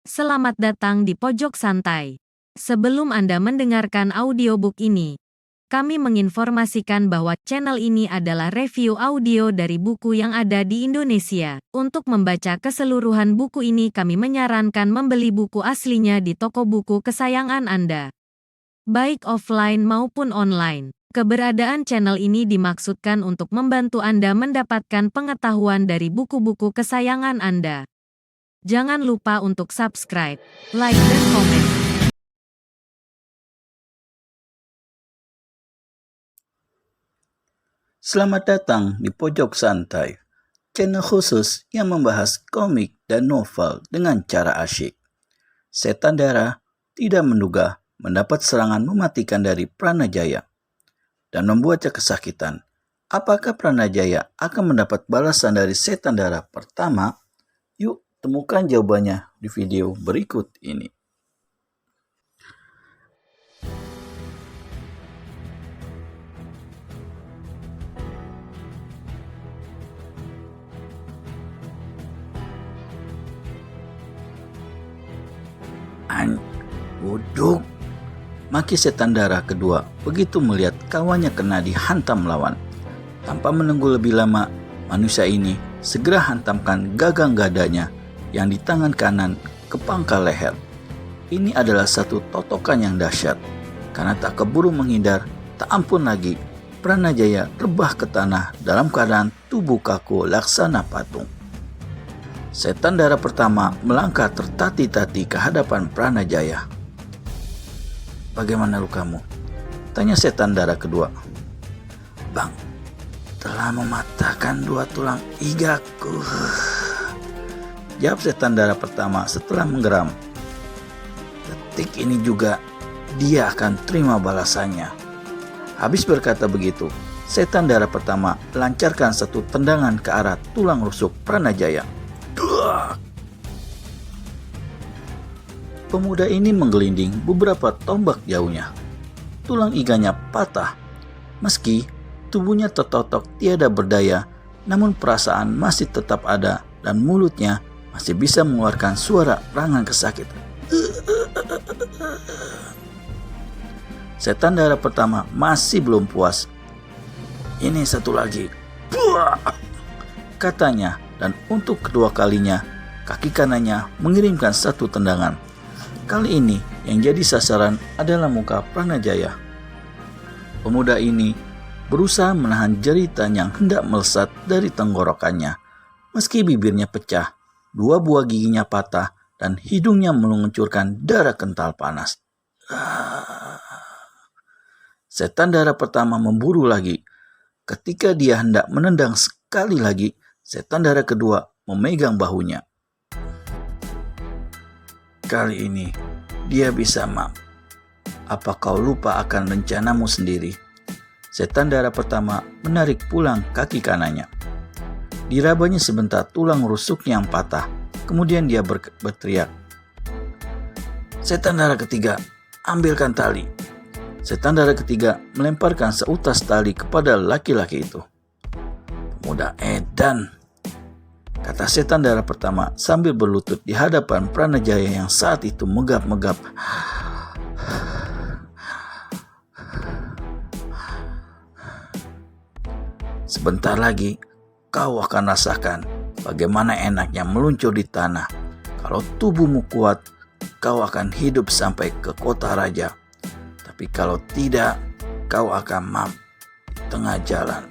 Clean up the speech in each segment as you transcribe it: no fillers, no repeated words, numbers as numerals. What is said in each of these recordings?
Selamat datang di Pojok Santai. Sebelum Anda mendengarkan audiobook ini, kami menginformasikan bahwa channel ini adalah review audio dari buku yang ada di Indonesia. Untuk membaca keseluruhan buku ini, kami menyarankan membeli buku aslinya di toko buku kesayangan Anda, baik offline maupun online. Keberadaan channel ini dimaksudkan untuk membantu Anda mendapatkan pengetahuan dari buku-buku kesayangan Anda. Jangan lupa untuk subscribe, like, dan komen. Selamat datang di Pojok Santai, channel khusus yang membahas komik dan novel dengan cara asyik. Setan Darah tidak menduga mendapat serangan mematikan dari Pranajaya dan membuatnya kesakitan. Apakah Pranajaya akan mendapat balasan dari Setan Darah pertama? Yuk temukan jawabannya di video berikut ini. Bodoh, maki Setan Darah kedua begitu melihat kawannya kena dihantam lawan. Tanpa menunggu lebih lama, manusia ini segera hantamkan gagang gadanya yang di tangan kanan ke pangkal leher. Ini adalah satu totokan yang dahsyat. Karena tak keburu menghindar, tak ampun lagi, Pranajaya rebah ke tanah dalam keadaan tubuh kaku laksana patung. Setan Darah pertama melangkah tertati-tati ke hadapan Pranajaya. "Bagaimana lukamu?" tanya Setan Darah kedua. "Bang, telah mematahkan 2 tulang igaku," jawab Setan Darah pertama setelah menggeram. Detik ini juga dia akan terima balasannya. Habis berkata begitu, Setan Darah pertama lancarkan satu tendangan ke arah tulang rusuk Pranajaya. Pemuda ini menggelinding beberapa tombak jauhnya. Tulang iganya patah. Meski tubuhnya tertotok tiada berdaya, namun perasaan masih tetap ada dan mulutnya masih bisa mengeluarkan suara rangan kesakitan. Setan Darah pertama masih belum puas. "Ini satu lagi," katanya, dan untuk kedua kalinya kaki kanannya mengirimkan satu tendangan. Kali ini yang jadi sasaran adalah muka Pranajaya. Pemuda ini berusaha menahan jeritan yang hendak melesat dari tenggorokannya. Meski bibirnya pecah, 2 buah giginya patah, dan hidungnya menguncurkan darah kental panas. Setan Darah pertama memburu lagi. Ketika dia hendak menendang sekali lagi, Setan Darah kedua memegang bahunya. "Kali ini dia bisa, Mam. Apa kau lupa akan rencanamu sendiri?" Setan Darah pertama menarik pulang kaki kanannya. Dirabanya sebentar tulang rusuknya yang patah. Kemudian dia berteriak, "Setan Darah ketiga, ambilkan tali." Setan Darah ketiga melemparkan seutas tali kepada laki-laki itu. "Pemuda edan," kata Setan Darah pertama sambil berlutut di hadapan Pranajaya yang saat itu megap-megap. "Sebentar lagi kau akan rasakan bagaimana enaknya meluncur di tanah. Kalau tubuhmu kuat, kau akan hidup sampai ke kota raja. Tapi kalau tidak, kau akan mati di tengah jalan."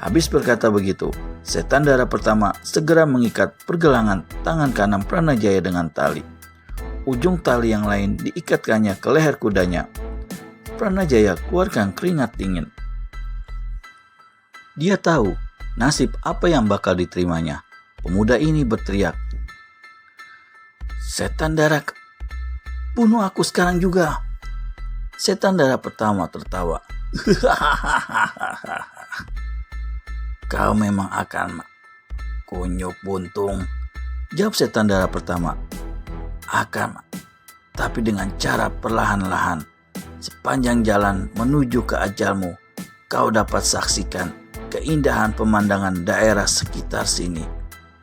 Habis berkata begitu, Setan Darah pertama segera mengikat pergelangan tangan kanan Pranajaya dengan tali. Ujung tali yang lain diikatkannya ke leher kudanya. Pranajaya keluarkan keringat dingin. Dia tahu nasib apa yang bakal diterimanya. Pemuda ini berteriak, "Setan Darah, bunuh aku sekarang juga." Setan Darah pertama tertawa. "Kau memang akan kunyuk buntung," jawab Setan Darah pertama. "Akan, tapi dengan cara perlahan-lahan. Sepanjang jalan menuju ke ajalmu, kau dapat saksikan keindahan pemandangan daerah sekitar sini.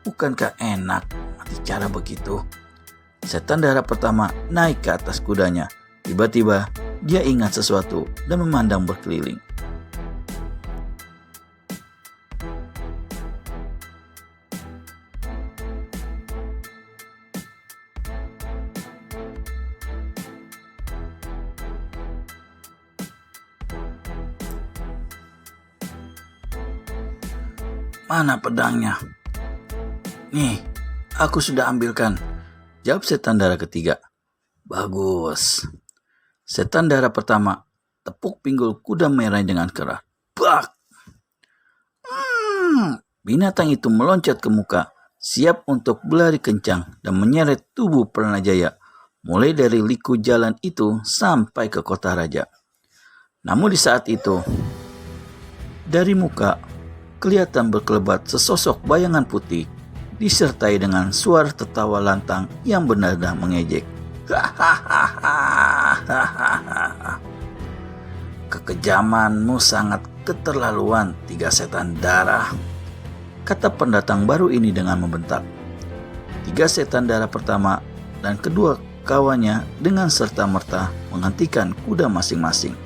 Bukankah enak mati cara begitu?" Setan darah pertama naik ke atas kudanya. Tiba-tiba dia ingat sesuatu dan memandang berkeliling. Mana pedangnya? Nih, aku sudah ambilkan, jawab setan darah ketiga. Bagus. Setan darah pertama tepuk pinggul kuda merah dengan keras. Bak! Binatang itu meloncat ke muka, siap untuk berlari kencang dan menyeret tubuh Pranajaya, mulai dari liku jalan itu sampai ke kota raja. Namun di saat itu, dari muka kelihatan berkelebat sesosok bayangan putih, disertai dengan suara tertawa lantang yang benar-benar mengejek. Kekejamanmu sangat keterlaluan, tiga setan darah, kata pendatang baru ini dengan membentak. Tiga setan darah pertama dan kedua kawannya dengan serta-merta menghentikan kuda masing-masing.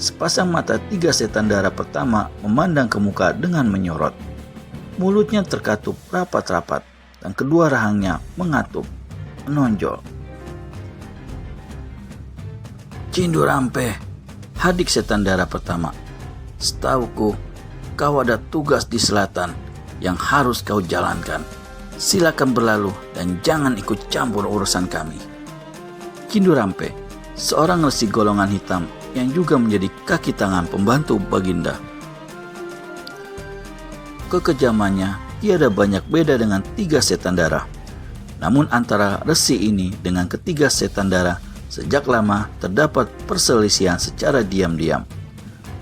Sepasang mata tiga setan darah pertama memandang ke muka dengan menyorot. Mulutnya terkatup rapat-rapat dan kedua rahangnya mengatup, menonjol. Cindurampe, hadik setan darah pertama. Setauku, kau ada tugas di selatan yang harus kau jalankan. Silakan berlalu dan jangan ikut campur urusan kami. Cindurampe, seorang resi golongan hitam yang juga menjadi kaki tangan pembantu Baginda. Kekejamannya tiada banyak beda dengan tiga setan darah. Namun antara resi ini dengan ketiga setan darah sejak lama terdapat perselisihan secara diam-diam.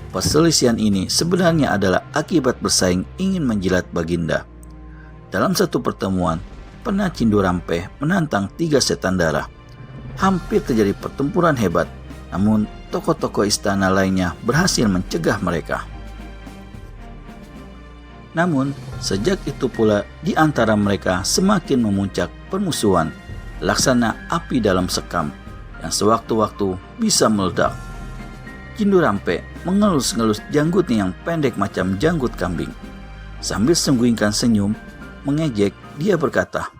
Perselisihan ini sebenarnya adalah akibat bersaing ingin menjilat Baginda. Dalam satu pertemuan, pernah Cindurampe menantang tiga setan darah. Hampir terjadi pertempuran hebat, namun tokoh-tokoh istana lainnya berhasil mencegah mereka. Namun, sejak itu pula di antara mereka semakin memuncak permusuhan, laksana api dalam sekam, yang sewaktu-waktu bisa meledak. Cindurampe mengelus-ngelus janggutnya yang pendek macam janggut kambing. Sambil sembunyikan senyum, mengejek, dia berkata,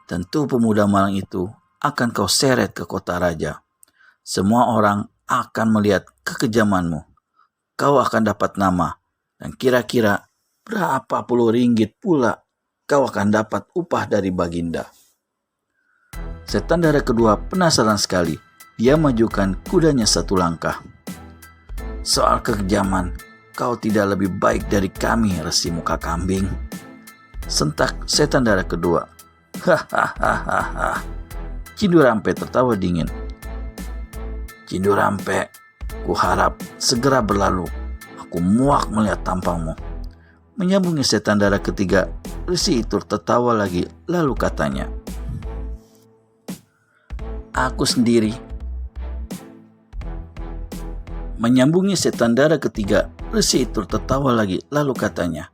tentu pemuda malang itu akan kau seret ke kota raja. Semua orang akan melihat kekejamanmu. Kau akan dapat nama, dan kira-kira berapa puluh ringgit pula kau akan dapat upah dari Baginda. Setan darah kedua penasaran sekali. Dia majukan kudanya satu langkah. Soal kekejaman, kau tidak lebih baik dari kami, resi muka kambing. Sentak setan darah kedua. Hahaha. Cindurampe tertawa dingin. Cindurampe, kuharap segera berlalu. Aku muak melihat tampangmu. Menyambungi setan darah ketiga, resi itu tertawa lagi, lalu katanya, aku sendiri. Menyambungi setan darah ketiga, resi itu tertawa lagi, lalu katanya,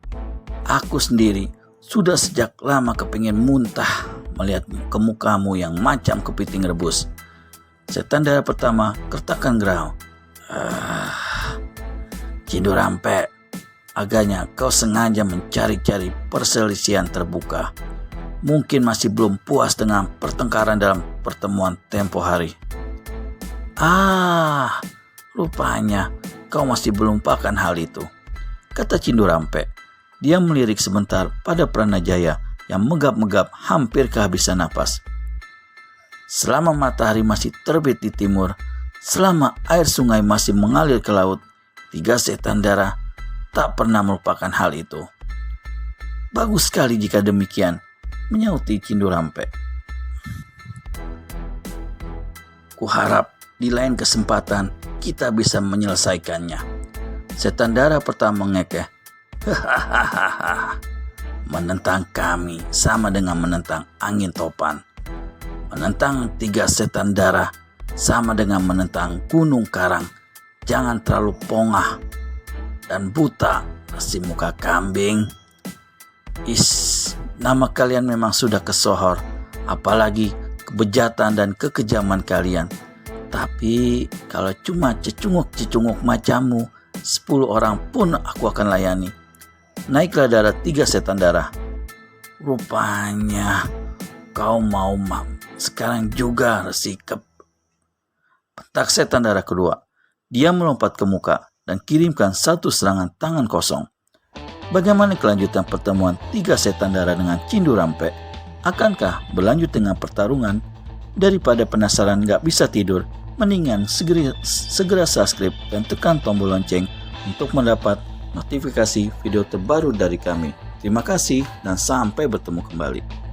aku sendiri sudah sejak lama kepingin muntah melihat kemukamu yang macam kepiting rebus. Setan darah pertama kertakan gerau. Cindurampe, agaknya kau sengaja mencari-cari perselisihan terbuka. Mungkin masih belum puas dengan pertengkaran dalam pertemuan tempo hari. Rupanya kau masih belum lupakan hal itu, kata Cindurampe. Dia melirik sebentar pada Pranajaya yang megap-megap hampir kehabisan napas. Selama matahari masih terbit di timur, selama air sungai masih mengalir ke laut, tiga setan darah tak pernah melupakan hal itu. Bagus sekali jika demikian, menyauti Cindurampe. Kuharap di lain kesempatan kita bisa menyelesaikannya. Setan darah pertama mengekeh. Menentang kami sama dengan menentang angin topan. Menentang tiga setan darah sama dengan menentang gunung karang. Jangan terlalu pongah dan buta, resi muka kambing. Nama kalian memang sudah kesohor. apalagi kebejatan dan kekejaman kalian. Tapi kalau cuma cecunguk-cecunguk macammu, 10 orang pun aku akan layani. Naiklah darah 3 setan darah. Rupanya kau mau sekarang juga, Resikep. Pentak setan darah kedua. Dia melompat ke muka dan kirimkan satu serangan tangan kosong. Bagaimana kelanjutan pertemuan 3 setan darah dengan Cindu Rampe? Akankah berlanjut dengan pertarungan? Daripada penasaran gak bisa tidur, mendingan segera subscribe dan tekan tombol lonceng untuk mendapat notifikasi video terbaru dari kami. Terima kasih dan sampai bertemu kembali.